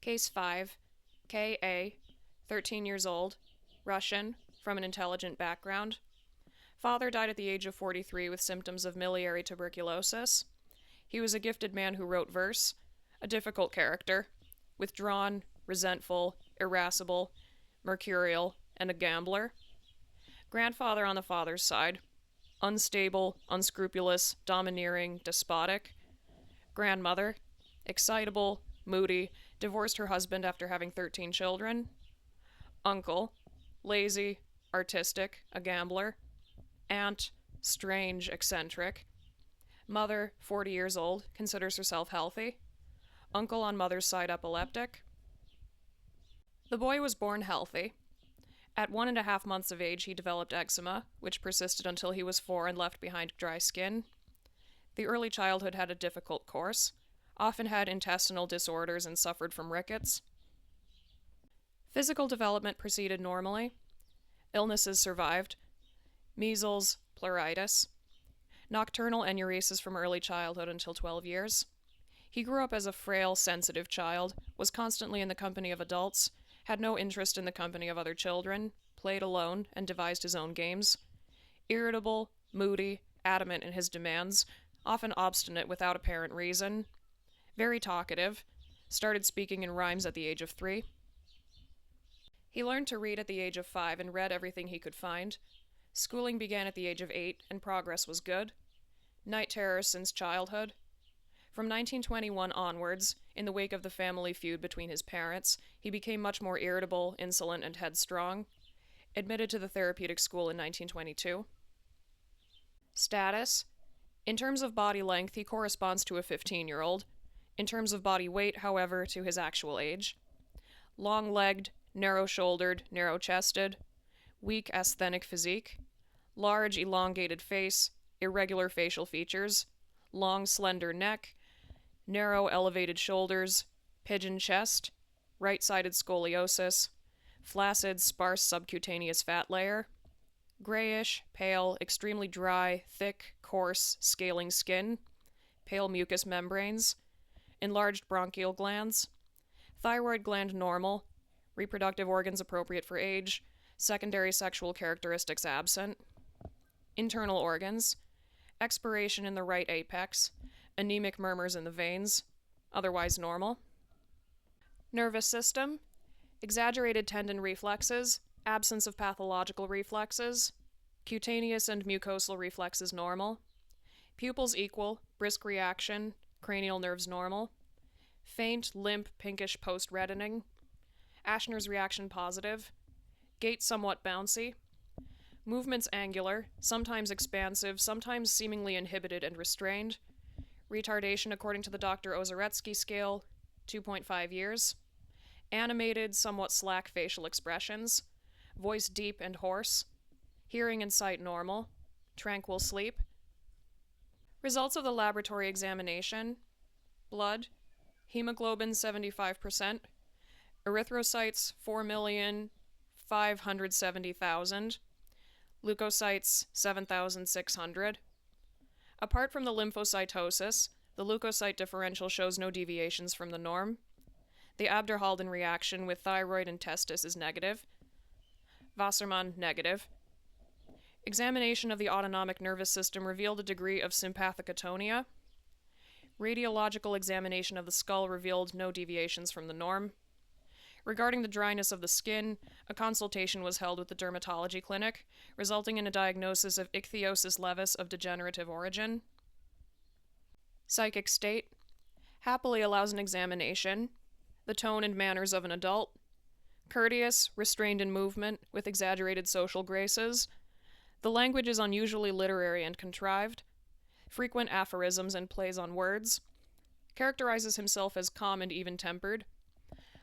Case 5, K.A., 13 years old, Russian, from an intelligent background. Father died at the age of 43 with symptoms of miliary tuberculosis. He was a gifted man who wrote verse, a difficult character, withdrawn, resentful, irascible, mercurial, and a gambler. Grandfather on the father's side, unstable, unscrupulous, domineering, despotic. Grandmother, excitable, moody, divorced her husband after having 13 children. Uncle, lazy, artistic, a gambler. Aunt, strange, eccentric. Mother, 40 years old, considers herself healthy. Uncle on mother's side epileptic. The boy was born healthy. At 1.5 months of age, he developed eczema, which persisted until he was 4 and left behind dry skin. The early childhood had a difficult course, often had intestinal disorders and suffered from rickets. Physical development proceeded normally. Illnesses survived. Measles, pleuritis. Nocturnal enuresis from early childhood until 12 years. He grew up as a frail, sensitive child, was constantly in the company of adults, had no interest in the company of other children, played alone, and devised his own games. Irritable, moody, adamant in his demands, often obstinate without apparent reason. Very talkative, started speaking in rhymes at the age of 3. He learned to read at the age of 5 and read everything he could find. Schooling began at the age of 8, and progress was good. Night terror since childhood. From 1921 onwards, in the wake of the family feud between his parents, he became much more irritable, insolent, and headstrong. Admitted to the therapeutic school in 1922. Status. In terms of body length, he corresponds to a 15-year-old. In terms of body weight, however, to his actual age. Long-legged, narrow-shouldered, narrow-chested. Weak asthenic physique. Large, elongated face, irregular facial features. Long, slender neck. Narrow, elevated shoulders, pigeon chest, right-sided scoliosis, flaccid, sparse subcutaneous fat layer, grayish, pale, extremely dry, thick, coarse, scaling skin, pale mucous membranes, enlarged bronchial glands, thyroid gland normal, reproductive organs appropriate for age, secondary sexual characteristics absent, internal organs, expiration in the right apex, anemic murmurs in the veins, otherwise normal. Nervous system, exaggerated tendon reflexes, absence of pathological reflexes, cutaneous and mucosal reflexes normal, pupils equal, brisk reaction, cranial nerves normal, faint, limp, pinkish post-reddening, Ashner's reaction positive, gait somewhat bouncy, movements angular, sometimes expansive, sometimes seemingly inhibited and restrained, retardation according to the Dr. Ozoretsky scale, 2.5 years. Animated, somewhat slack facial expressions. Voice deep and hoarse. Hearing and sight normal. Tranquil sleep. Results of the laboratory examination. Blood. Hemoglobin 75%. Erythrocytes 4,570,000. Leukocytes 7,600. Apart from the lymphocytosis, the leukocyte differential shows no deviations from the norm. The Abderhalden reaction with thyroid and testis is negative. Wassermann negative. Examination of the autonomic nervous system revealed a degree of sympathic atonia. Radiological examination of the skull revealed no deviations from the norm. Regarding the dryness of the skin, a consultation was held with the dermatology clinic, resulting in a diagnosis of ichthyosis levis of degenerative origin. Psychic state. Happily allows an examination. The tone and manners of an adult. Courteous, restrained in movement, with exaggerated social graces. The language is unusually literary and contrived. Frequent aphorisms and plays on words. Characterizes himself as calm and even-tempered.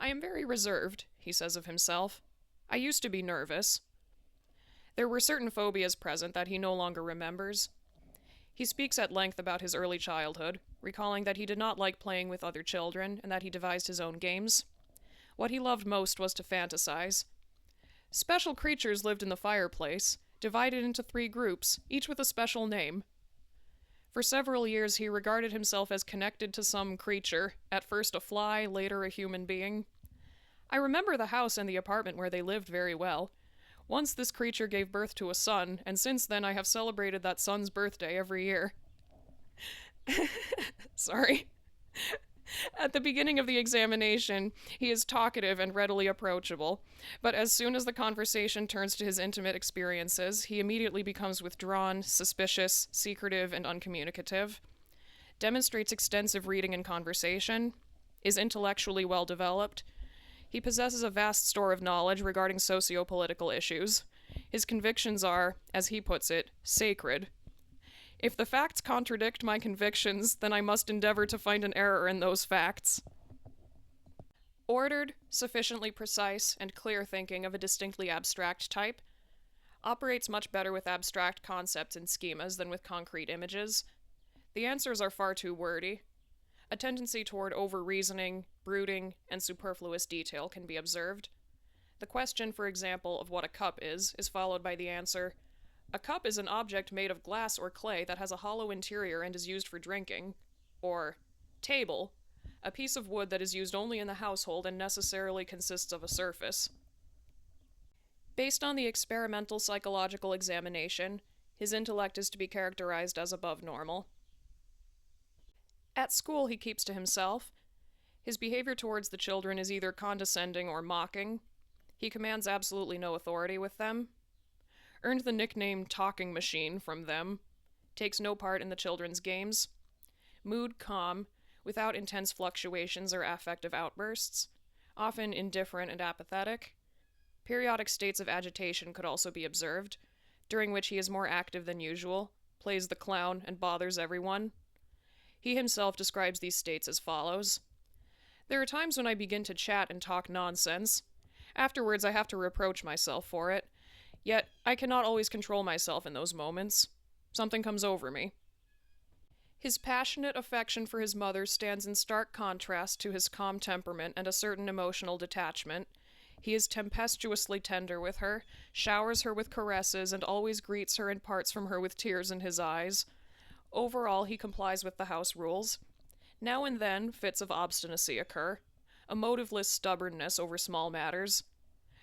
I am very reserved, he says of himself. I used to be nervous. There were certain phobias present that he no longer remembers. He speaks at length about his early childhood, recalling that he did not like playing with other children and that he devised his own games. What he loved most was to fantasize. Special creatures lived in the fireplace, divided into 3 groups, each with a special name. For several years, he regarded himself as connected to some creature, at first a fly, later a human being. I remember the house and the apartment where they lived very well. Once this creature gave birth to a son, and since then I have celebrated that son's birthday every year. Sorry. At the beginning of the examination, he is talkative and readily approachable, but as soon as the conversation turns to his intimate experiences, he immediately becomes withdrawn, suspicious, secretive, and uncommunicative. Demonstrates extensive reading and conversation. Is intellectually well developed. He possesses a vast store of knowledge regarding socio-political issues. His convictions are, as he puts it, sacred. If the facts contradict my convictions, then I must endeavor to find an error in those facts. Ordered, sufficiently precise, and clear thinking of a distinctly abstract type. Operates much better with abstract concepts and schemas than with concrete images. The answers are far too wordy. A tendency toward over-reasoning, brooding, and superfluous detail can be observed. The question, for example, of what a cup is followed by the answer, "A cup is an object made of glass or clay that has a hollow interior and is used for drinking." Or, "Table, a piece of wood that is used only in the household and necessarily consists of a surface." Based on the experimental psychological examination, his intellect is to be characterized as above normal. At school, he keeps to himself. His behavior towards the children is either condescending or mocking. He commands absolutely no authority with them. Earned the nickname Talking Machine from them. Takes no part in the children's games. Mood calm, without intense fluctuations or affective outbursts. Often indifferent and apathetic. Periodic states of agitation could also be observed, during which he is more active than usual, plays the clown, and bothers everyone. He himself describes these states as follows. "There are times when I begin to chat and talk nonsense. Afterwards I have to reproach myself for it. Yet I cannot always control myself in those moments. Something comes over me." His passionate affection for his mother stands in stark contrast to his calm temperament and a certain emotional detachment. He is tempestuously tender with her, showers her with caresses, and always greets her and parts from her with tears in his eyes. Overall, he complies with the house rules. Now and then, fits of obstinacy occur, a motiveless stubbornness over small matters.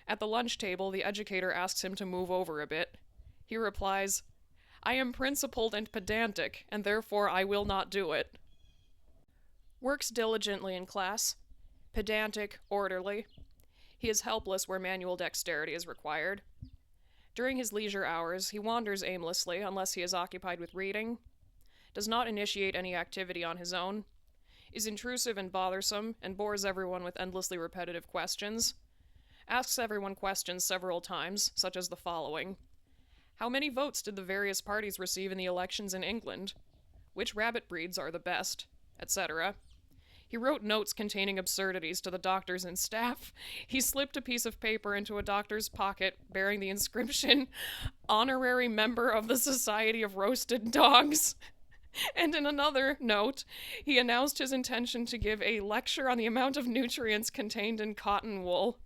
At the lunch table, the educator asks him to move over a bit. He replies, "I am principled and pedantic, and therefore I will not do it." Works diligently in class. Pedantic, orderly. He is helpless where manual dexterity is required. During his leisure hours, he wanders aimlessly unless he is occupied with reading. Does not initiate any activity on his own. Is intrusive and bothersome, and bores everyone with endlessly repetitive questions. Asks everyone questions several times, such as the following. How many votes did the various parties receive in the elections in England? Which rabbit breeds are the best? Etc. He wrote notes containing absurdities to the doctors and staff. He slipped a piece of paper into a doctor's pocket bearing the inscription, "Honorary Member of the Society of Roasted Dogs." And in another note, he announced his intention to give a lecture on the amount of nutrients contained in cotton wool.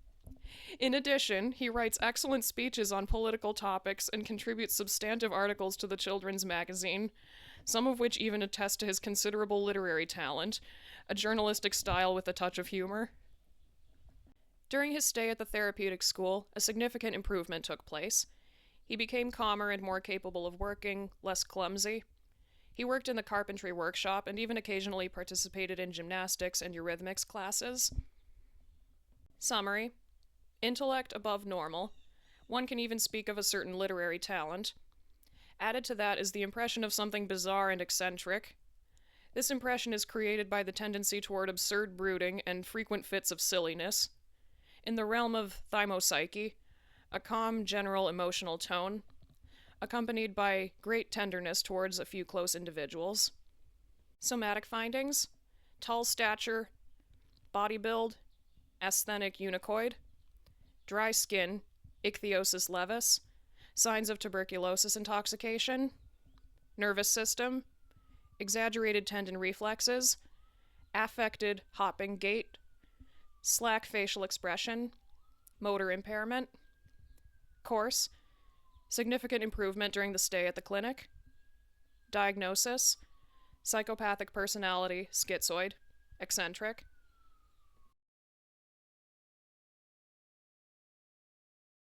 In addition, he writes excellent speeches on political topics and contributes substantive articles to the children's magazine, some of which even attest to his considerable literary talent, a journalistic style with a touch of humor. During his stay at the therapeutic school, a significant improvement took place. He became calmer and more capable of working, less clumsy. He worked in the carpentry workshop and even occasionally participated in gymnastics and eurythmics classes. Summary. Intellect above normal. One can even speak of a certain literary talent. Added to that is the impression of something bizarre and eccentric. This impression is created by the tendency toward absurd brooding and frequent fits of silliness. In the realm of thymopsyche, a calm, general emotional tone, accompanied by great tenderness towards a few close individuals. Somatic findings: tall stature, body build, asthenic unicoid, dry skin, ichthyosis levis, signs of tuberculosis intoxication, nervous system, exaggerated tendon reflexes, affected hopping gait, slack facial expression, motor impairment. Course: significant improvement during the stay at the clinic. Diagnosis: Psychopathic personality, schizoid. Eccentric.